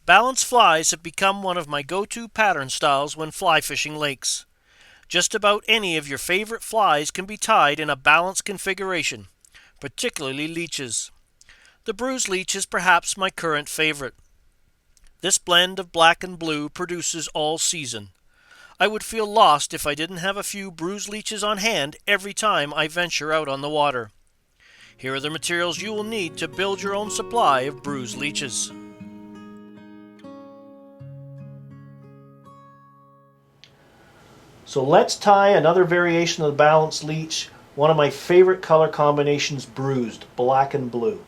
Balance flies have become one of my go-to pattern styles when fly fishing lakes. Just about any of your favorite flies can be tied in a balance configuration, particularly leeches. The Bruised Leech is perhaps my current favorite. This blend of black and blue produces all season. I would feel lost if I didn't have a few Bruised Leeches on hand every time I venture out on the water. Here are the materials you will need to build your own supply of Bruised Leeches. So let's tie another variation of the balanced leech, one of my favorite color combinations, bruised, black and blue.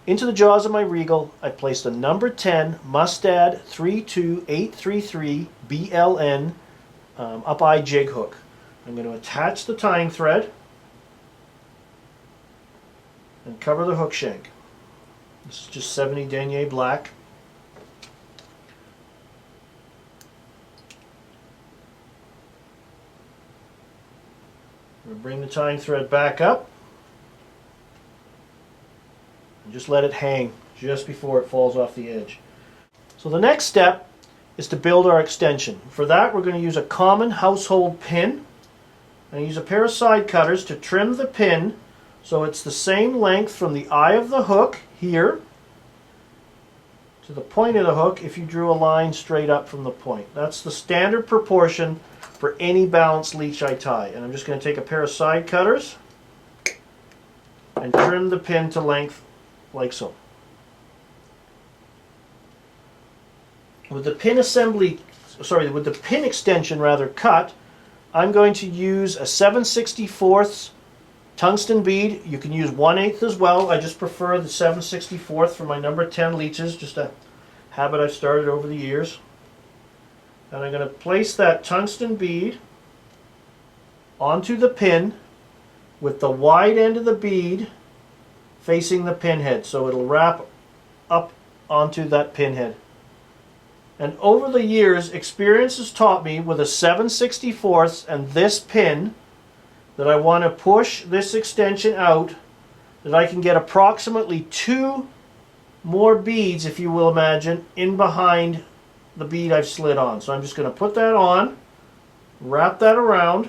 Into the jaws of my Regal, I placed a number 10 Mustad 32833 BLN up-eye jig hook. I'm going to attach the tying thread and cover the hook shank. This is just 70 denier black. I'm going to bring the tying thread back up and just let it hang just before it falls off the edge. So the next step is to build our extension. For that, we're going to use a common household pin and use a pair of side cutters to trim the pin so it's the same length from the eye of the hook here to the point of the hook if you drew a line straight up from the point. That's the standard proportion for any balanced leech I tie. And I'm just going to take a pair of side cutters and trim the pin to length like so. With the pin extension cut, I'm going to use a 7/64 tungsten bead. You can use 1/8 as well. I just prefer the 7/64 for my number 10 leeches, just a habit I've started over the years. And I'm going to place that tungsten bead onto the pin with the wide end of the bead facing the pin head, so it'll wrap up onto that pin head. And over the years, experience has taught me with a 7/64 and this pin that I want to push this extension out, that I can get approximately 2 more beads, if you will imagine, in behind the bead I've slid on. So I'm just going to put that on, wrap that around,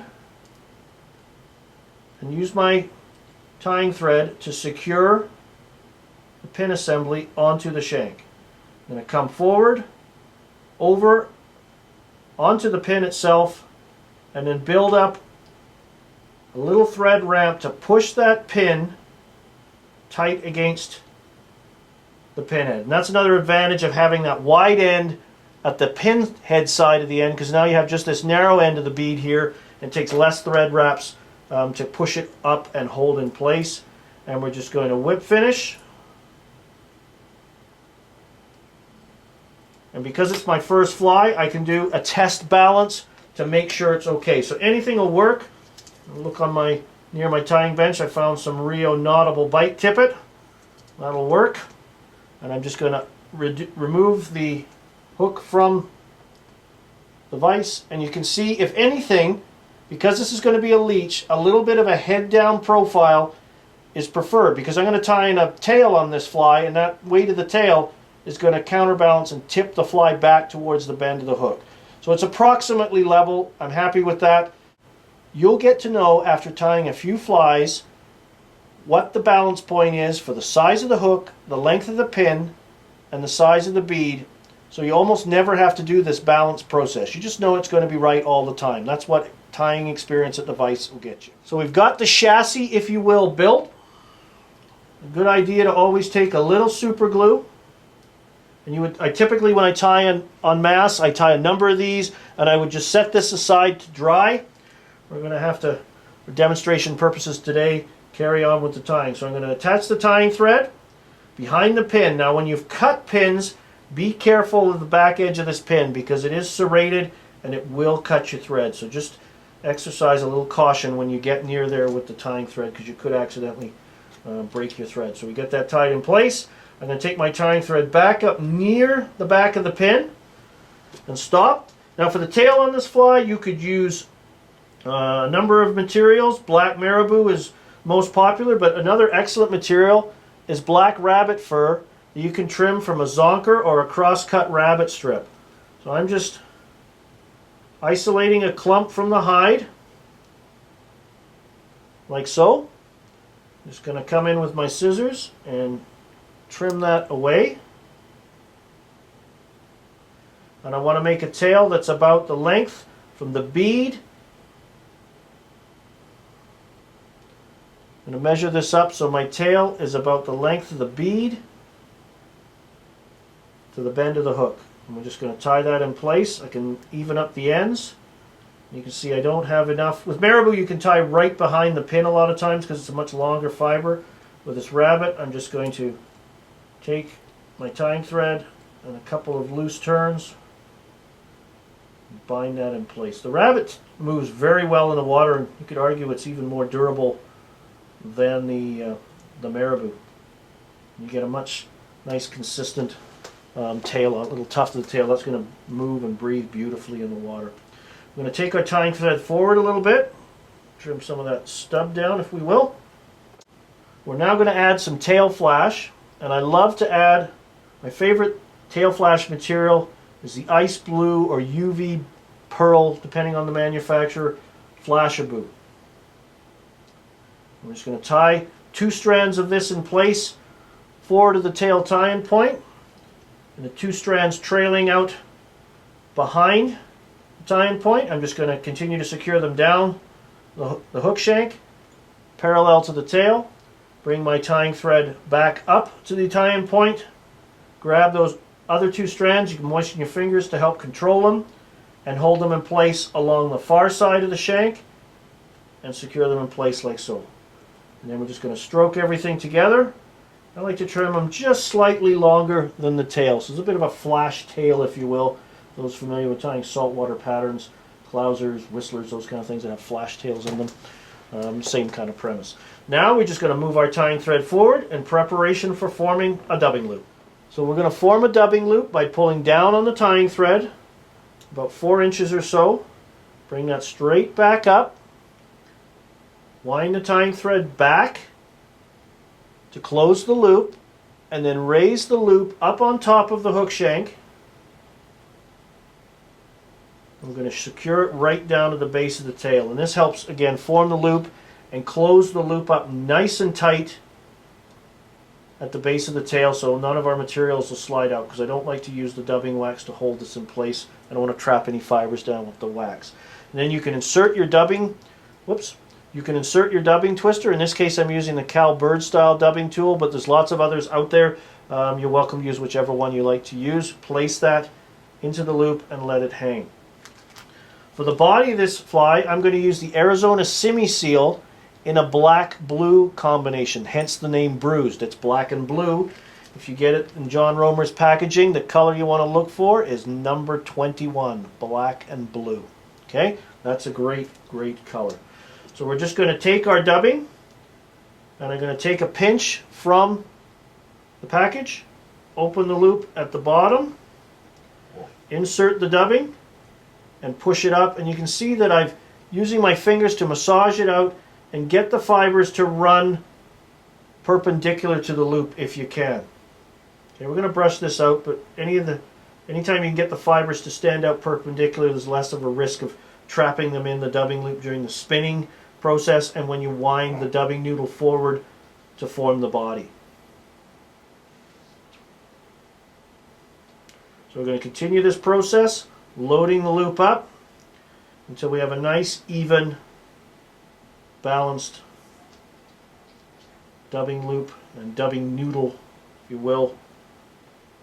and use my tying thread to secure the pin assembly onto the shank. I'm going to come forward, over, onto the pin itself, and then build up a little thread ramp to push that pin tight against the pin head. And that's another advantage of having that wide end at the pin head side of the end, because now you have just this narrow end of the bead here. It takes less thread wraps to push it up and hold in place. And we're just going to whip finish. And because it's my first fly, I can do a test balance to make sure it's okay. So anything will work. Look on near my tying bench, I found some Rio Nautable bite tippet. That'll work. And I'm just going to remove the hook from the vise, and you can see, if anything, because this is going to be a leech, a little bit of a head down profile is preferred, because I'm going to tie in a tail on this fly, and that weight of the tail is going to counterbalance and tip the fly back towards the bend of the hook. So it's approximately level. I'm happy with that. You'll get to know after tying a few flies what the balance point is for the size of the hook, the length of the pin, and the size of the bead. So you almost never have to do this balance process. You just know it's going to be right all the time. That's what tying experience at the vise will get you. So we've got the chassis, if you will, built. A good idea to always take a little super glue. And I typically, when I tie en masse, I tie a number of these, and I would just set this aside to dry. We're going to have to, for demonstration purposes today, carry on with the tying. So I'm going to attach the tying thread behind the pin. Now when you've cut pins, be careful of the back edge of this pin, because it is serrated and it will cut your thread. So just exercise a little caution when you get near there with the tying thread, because you could accidentally break your thread. So we get that tied in place. I'm going to take my tying thread back up near the back of the pin and stop. Now for the tail on this fly, you could use a number of materials. Black marabou is most popular, but another excellent material is black rabbit fur you can trim from a zonker or a cross-cut rabbit strip. So I'm just isolating a clump from the hide, like so. Just going to come in with my scissors and trim that away. And I want to make a tail that's about the length from the bead. I'm going to measure this up so my tail is about the length of the bead to the bend of the hook. And we're just going to tie that in place. I can even up the ends. You can see I don't have enough. With marabou you can tie right behind the pin a lot of times because it's a much longer fiber. With this rabbit I'm just going to take my tying thread and a couple of loose turns and bind that in place. The rabbit moves very well in the water, and you could argue it's even more durable than the marabou. You get a much nice consistent tail, a little tuft of the tail. That's going to move and breathe beautifully in the water. We're going to take our tying thread forward a little bit, trim some of that stub down if we will. We're now going to add some tail flash, and I love to add, my favorite tail flash material is the ice blue or UV pearl, depending on the manufacturer, Flashaboo. I'm just going to tie 2 strands of this in place forward of the tail tie-in point, and the 2 strands trailing out behind tie-in point. I'm just going to continue to secure them down the hook shank parallel to the tail. Bring my tying thread back up to the tie-in point. Grab those other 2 strands. You can moisten your fingers to help control them and hold them in place along the far side of the shank and secure them in place like so. And then we're just going to stroke everything together. I like to trim them just slightly longer than the tail. So it's a bit of a flash tail, if you will. Those familiar with tying saltwater patterns, clousers, whistlers, those kind of things that have flash tails in them. Same kind of premise. Now we're just going to move our tying thread forward in preparation for forming a dubbing loop. So we're going to form a dubbing loop by pulling down on the tying thread about 4 inches or so. Bring that straight back up. Wind the tying thread back to close the loop, and then raise the loop up on top of the hook shank. We're going to secure it right down to the base of the tail, and this helps again form the loop and close the loop up nice and tight at the base of the tail so none of our materials will slide out, because I don't like to use the dubbing wax to hold this in place. I don't want to trap any fibers down with the wax. And then you can insert your dubbing, you can insert your dubbing twister. In this case I'm using the Cal Bird style dubbing tool, but there's lots of others out there. You're welcome to use whichever one you like to use. Place that into the loop and let it hang. For the body of this fly, I'm going to use the Arizona Simi Seal in a black-blue combination, hence the name Bruised. It's black and blue. If you get it in John Rohmer's packaging, the color you want to look for is number 21, black and blue. Okay, that's a great, great color. So we're just going to take our dubbing, and I'm going to take a pinch from the package, open the loop at the bottom, insert the dubbing, and push it up, and you can see that I'm using my fingers to massage it out and get the fibers to run perpendicular to the loop if you can. Okay, we're going to brush this out, but anytime you can get the fibers to stand out perpendicular, there's less of a risk of trapping them in the dubbing loop during the spinning process and when you wind the dubbing noodle forward to form the body. So we're going to continue this process, loading the loop up until we have a nice, even, balanced dubbing loop and dubbing noodle, if you will,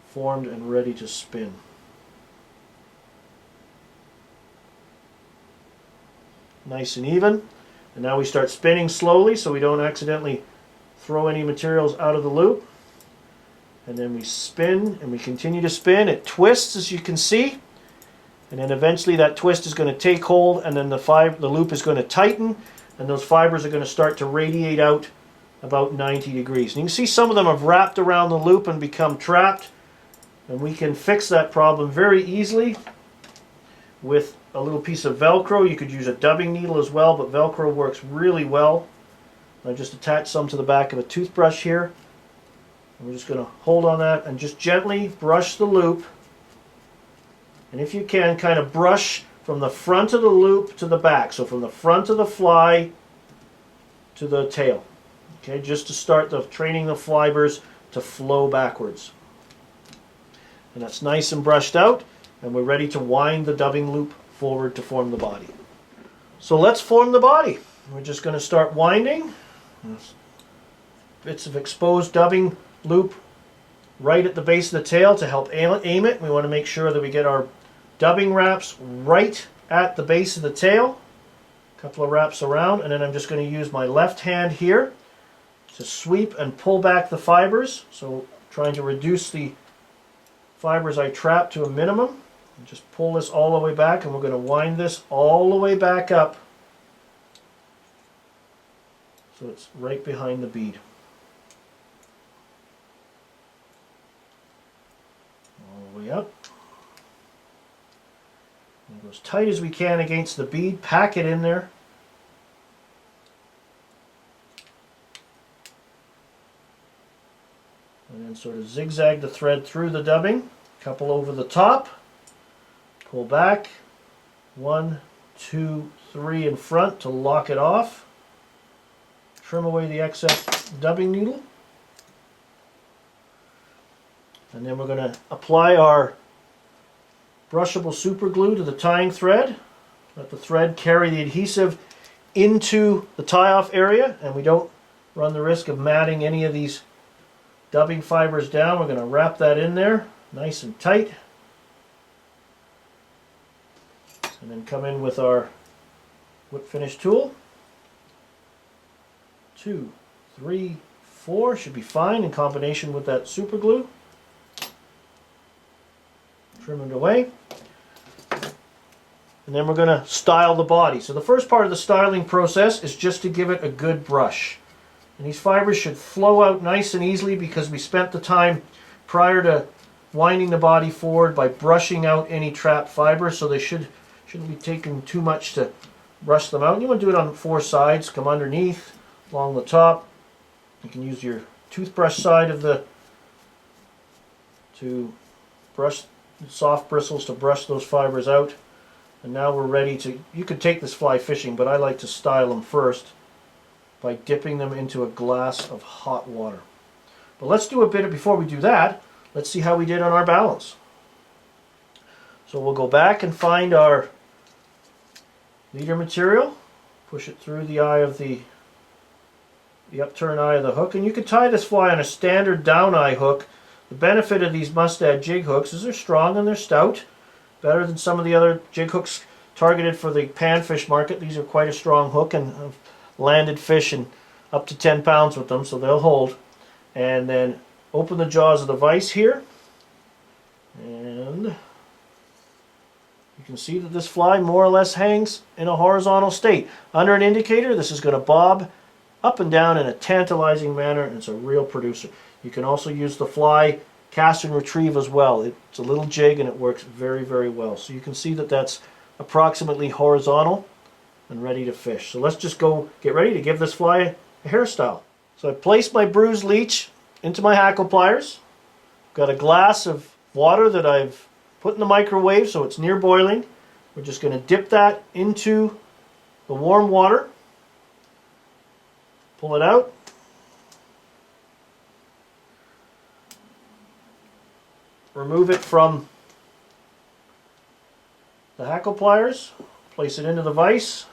formed and ready to spin. Nice and even. And now we start spinning slowly so we don't accidentally throw any materials out of the loop. And then we spin and we continue to spin. It twists, as you can see. And then eventually that twist is going to take hold, and then the loop is going to tighten, and those fibers are going to start to radiate out about 90 degrees. And you can see some of them have wrapped around the loop and become trapped. And we can fix that problem very easily with a little piece of Velcro. You could use a dubbing needle as well, but Velcro works really well. I just attach some to the back of a toothbrush here. we're just going to hold on that and just gently brush the loop. And if you can, kind of brush from the front of the loop to the back. So from the front of the fly to the tail. Okay, just to start training the fibers to flow backwards. And that's nice and brushed out, and we're ready to wind the dubbing loop forward to form the body. So let's form the body. We're just going to start winding. Bits of exposed dubbing loop right at the base of the tail to help aim it. We want to make sure that we get our dubbing wraps right at the base of the tail. A couple of wraps around, and then I'm just going to use my left hand here to sweep and pull back the fibers. So trying to reduce the fibers I trap to a minimum. And just pull this all the way back, and we're going to wind this all the way back up so it's right behind the bead. All the way up. And go as tight as we can against the bead. Pack it in there. And then sort of zigzag the thread through the dubbing. Couple over the top. Pull back. 1, 2, 3 in front to lock it off. Trim away the excess dubbing needle. And then we're going to apply our brushable super glue to the tying thread. Let the thread carry the adhesive into the tie-off area, and we don't run the risk of matting any of these dubbing fibers down. We're going to wrap that in there nice and tight. And then come in with our whip finish tool. 2, 3, 4 should be fine in combination with that super glue. Trim it away. And then we're going to style the body. So the first part of the styling process is just to give it a good brush. And these fibers should flow out nice and easily because we spent the time prior to winding the body forward by brushing out any trapped fibers, so they shouldn't be taking too much to brush them out. And you want to do it on 4 sides. Come underneath, along the top. You can use your toothbrush side of to brush soft bristles to brush those fibers out. And now we're ready to, you could take this fly fishing, but I like to style them first by dipping them into a glass of hot water. But let's do a bit of, before we do that, let's see how we did on our balance. So we'll go back and find our leader material, push it through the eye of the upturn eye of the hook, and you could tie this fly on a standard down eye hook. The benefit of these Mustad jig hooks is they're strong and they're stout, better than some of the other jig hooks targeted for the panfish market. These are quite a strong hook, and I've landed fish and up to 10 pounds with them, so they'll hold. And then open the jaws of the vise here, and you can see that this fly more or less hangs in a horizontal state. Under an indicator, this is going to bob up and down in a tantalizing manner, and it's a real producer. You can also use the fly cast and retrieve as well. It's a little jig and it works very, very well. So you can see that that's approximately horizontal and ready to fish. So let's just go get ready to give this fly a hairstyle. So I placed my Bruised Leech into my hackle pliers. Got a glass of water that I've put in the microwave so it's near boiling. We're just going to dip that into the warm water. Pull it out. Remove it from the hackle pliers. Place it into the vise.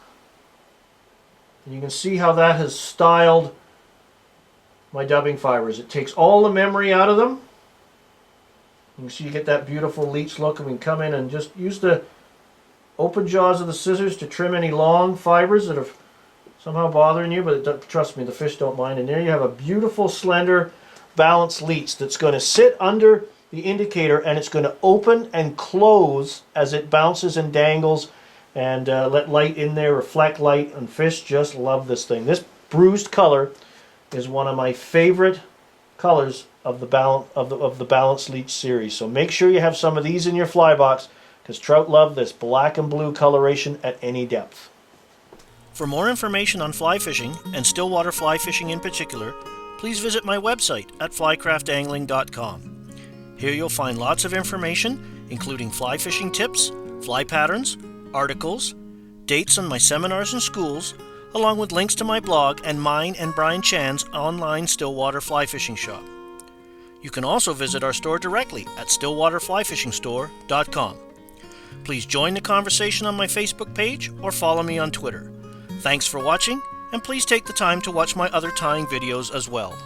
And you can see how that has styled my dubbing fibers. It takes all the memory out of them. You can see you get that beautiful leech look, and we can come in and just use the open jaws of the scissors to trim any long fibers that are somehow bothering you, but trust me, the fish don't mind. And there you have a beautiful, slender, balanced leech that's going to sit under the indicator, and it's going to open and close as it bounces and dangles, and let light in there, reflect light, and fish just love this thing. This bruised color is one of my favorite colors of the Balanced Leech series. So make sure you have some of these in your fly box, because trout love this black and blue coloration at any depth. For more information on fly fishing, and stillwater fly fishing in particular, please visit my website at flycraftangling.com. Here you'll find lots of information, including fly fishing tips, fly patterns, articles, dates on my seminars and schools, along with links to my blog and mine and Brian Chan's online Stillwater fly fishing shop. You can also visit our store directly at stillwaterflyfishingstore.com. Please join the conversation on my Facebook page or follow me on Twitter. Thanks for watching, and please take the time to watch my other tying videos as well.